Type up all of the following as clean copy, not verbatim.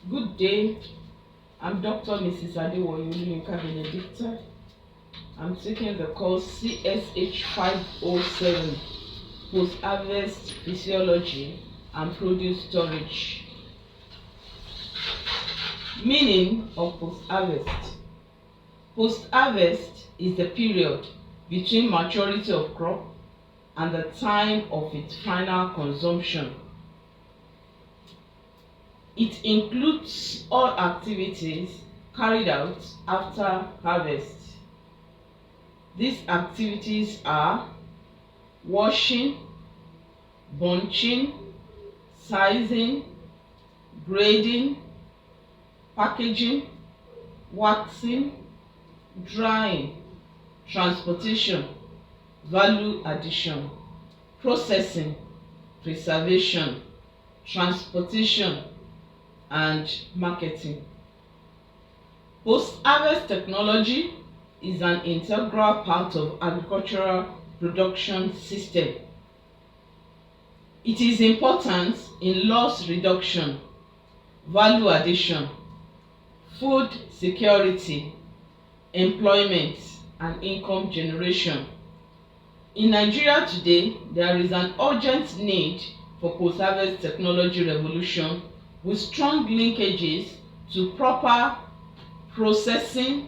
Good day. I'm Dr. Mrs. Adewoyu Yinka Benedicta. I'm taking the course CSH 507, Post-Harvest Physiology and Produce Storage. Meaning of post-harvest. Post-harvest is the period between maturity of crop and the time of its final consumption. It includes all activities carried out after harvest. These activities are washing, bunching, sizing, grading, packaging, waxing, drying, transportation, value addition, processing, preservation, transportation, and marketing. Post-harvest technology is an integral part of agricultural production system. It is important in loss reduction, value addition, food security, employment, and income generation. In Nigeria today, there is an urgent need for post-harvest technology revolution with strong linkages to proper processing,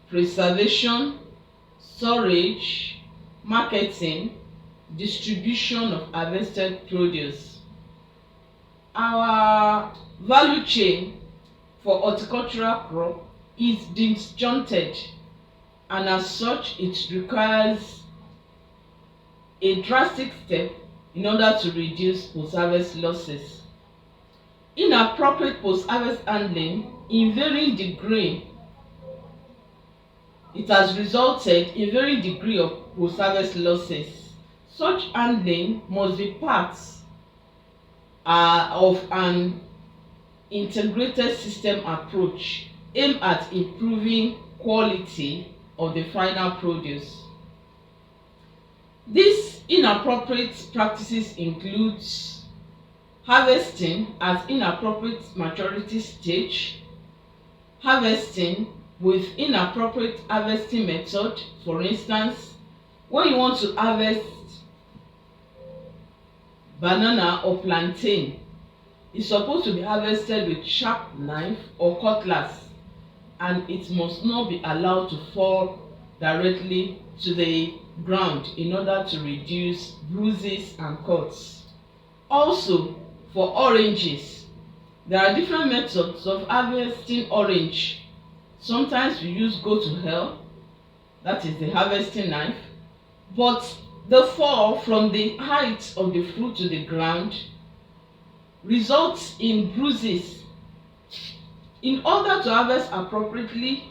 preservation, storage, marketing, distribution of harvested produce. Our value chain for horticultural crop is disjointed, and as such it requires a drastic step in order to reduce post-harvest losses. Inappropriate post-harvest handling in varying degree it has resulted in varying degree of post-harvest losses. Such handling must be part of an integrated system approach aimed at improving quality of the final produce. These inappropriate practices includes harvesting at inappropriate maturity stage, harvesting with inappropriate harvesting method. For instance, when you want to harvest banana or plantain, it's supposed to be harvested with sharp knife or cutlass, and it must not be allowed to fall directly to the ground in order to reduce bruises and cuts. Also, for oranges, there are different methods of harvesting orange. Sometimes we use go to hell, that is the harvesting knife, but the fall from the height of the fruit to the ground results in bruises. In order to harvest appropriately,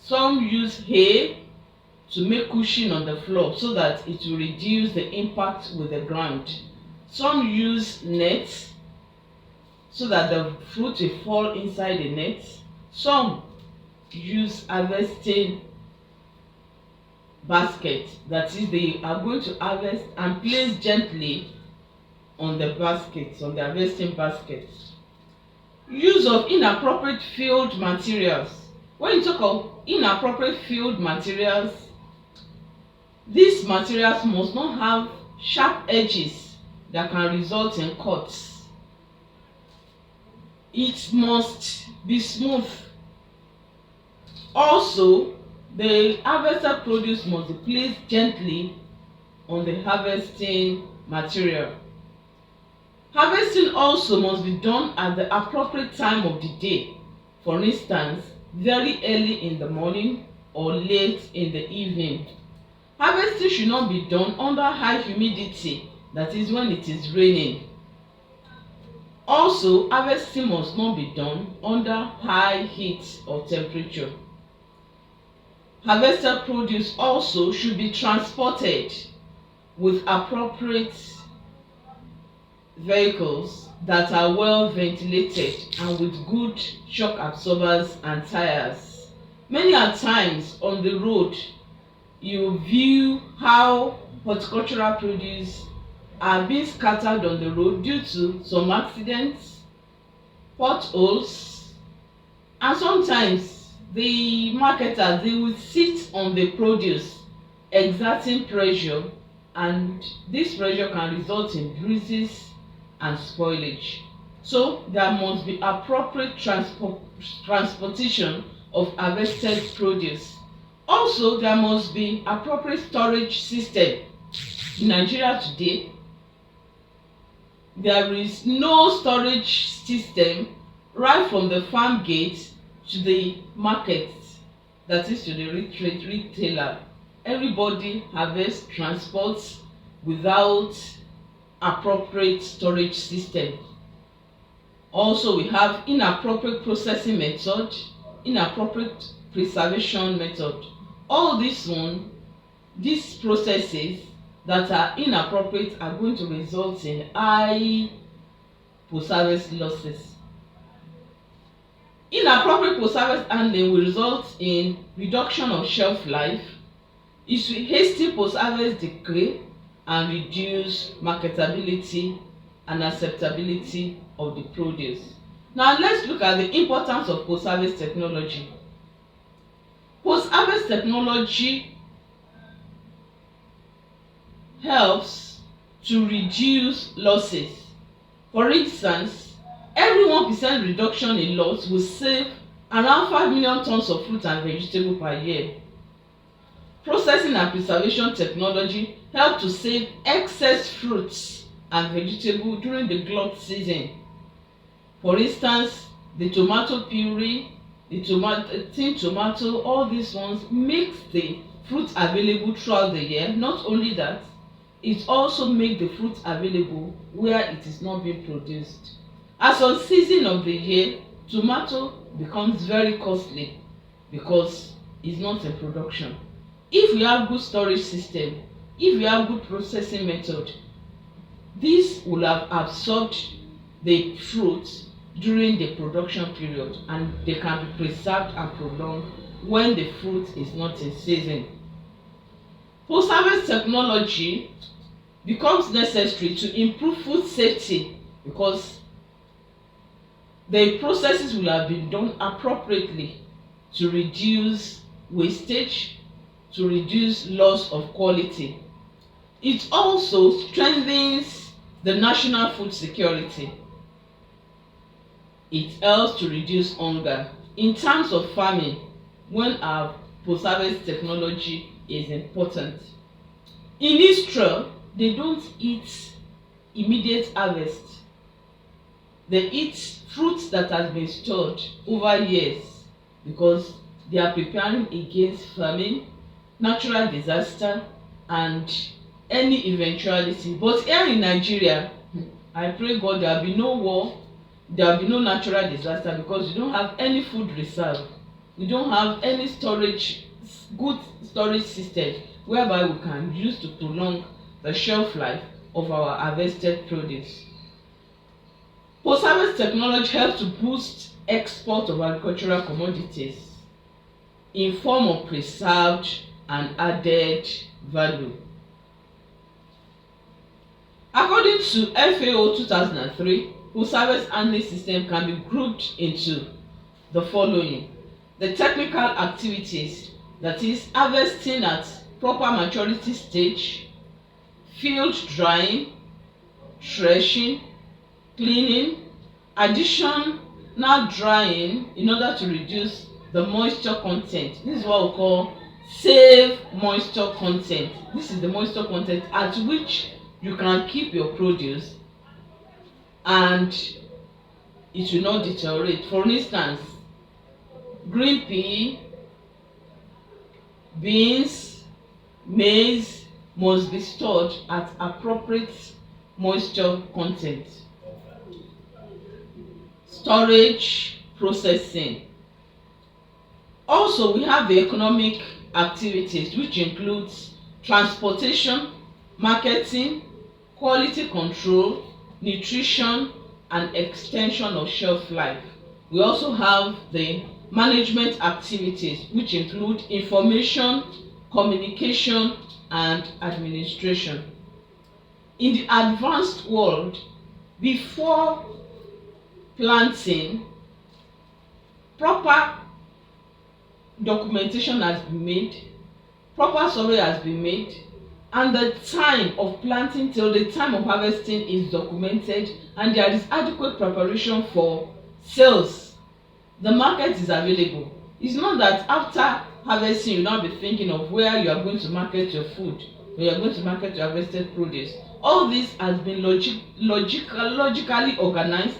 some use hay to make cushion on the floor so that it will reduce the impact with the ground. Some use nets so that the fruit will fall inside the net. Some use harvesting basket, that is, they are going to harvest and place gently on the basket, on the harvesting basket. Use of inappropriate field materials. When you talk of inappropriate field materials, these materials must not have sharp edges that can result in cuts. It must be smooth. Also, the harvested produce must be placed gently on the harvesting material. Harvesting also must be done at the appropriate time of the day. For instance, very early in the morning or late in the evening. Harvesting should not be done under high humidity, that is when it is raining. Also, harvesting must not be done under high heat or temperature. Harvested produce also should be transported with appropriate vehicles that are well ventilated and with good shock absorbers and tires. Many a times on the road, you view how horticultural produce are being scattered on the road due to some accidents potholes, and sometimes the marketers, they will sit on the produce exerting pressure, and this pressure can result in bruises and spoilage. So there must be appropriate transportation of harvested produce. Also, there must be appropriate storage system. In Nigeria today, there is no storage system right from the farm gate to the market, that is to the retailer. Everybody harvests, transports without appropriate storage system. Also, we have inappropriate processing method, inappropriate preservation method. All these processes that are inappropriate are going to result in high post-harvest losses. Inappropriate post-harvest handling will result in reduction of shelf life. It will hasten post-harvest decay and reduce marketability and acceptability of the produce. Now let's look at the importance of post-harvest technology. Post-harvest technology helps to reduce losses. For instance, every 1% reduction in loss will save around 5 million tons of fruit and vegetable per year. Processing and preservation technology help to save excess fruits and vegetable during the glut season. For instance, the tomato puree, the tin tomato, all these ones makes the fruit available throughout the year. Not only that, it also makes the fruit available where it is not being produced. As on season of the year, tomato becomes very costly because it's not in production. If we have good storage system, if we have good processing method, this will have absorbed the fruit during the production period, and they can be preserved and prolonged when the fruit is not in season. Post-harvest technology becomes necessary to improve food safety because the processes will have been done appropriately to reduce wastage, to reduce loss of quality. It also strengthens the national food security. It helps to reduce hunger. In terms of farming, when our post-harvest technology is important. In Israel, they don't eat immediate harvest. They eat fruits that has been stored over years because they are preparing against famine, natural disaster, and any eventuality. But here in Nigeria, I pray God there will be no war, there will be no natural disaster, because we don't have any food reserve. We don't have any good storage system whereby we can use to prolong the shelf life of our harvested produce. Post-harvest technology helps to boost export of agricultural commodities in form of preserved and added value. According to FAO 2003, post-harvest handling system can be grouped into the following: the technical activities, that is harvesting at proper maturity stage, field drying, threshing, cleaning, additional drying in order to reduce the moisture content. This is what we call save moisture content. This is the moisture content at which you can keep your produce and it will not deteriorate. For instance, green pea, beans, maize must be stored at appropriate moisture content. Storage, processing. Also, we have the economic activities, which includes transportation, marketing, quality control, nutrition, and extension of shelf life. We also have the management activities, which include information, communication, and administration. In the advanced world, before planting, proper documentation has been made, proper survey has been made, and the time of planting till the time of harvesting is documented, and there is adequate preparation for sales. The market is available. It's not that after harvesting you now be thinking of where you are going to market your food, where you are going to market your harvested produce. All this has been logically organized,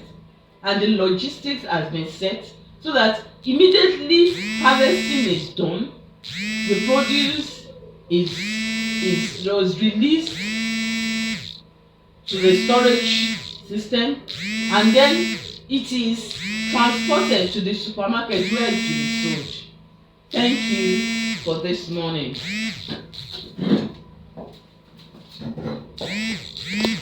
and the logistics has been set so that immediately harvesting is done, the produce was released to the storage system, and then it is transported to the supermarket where it will be sold. Thank you for this morning.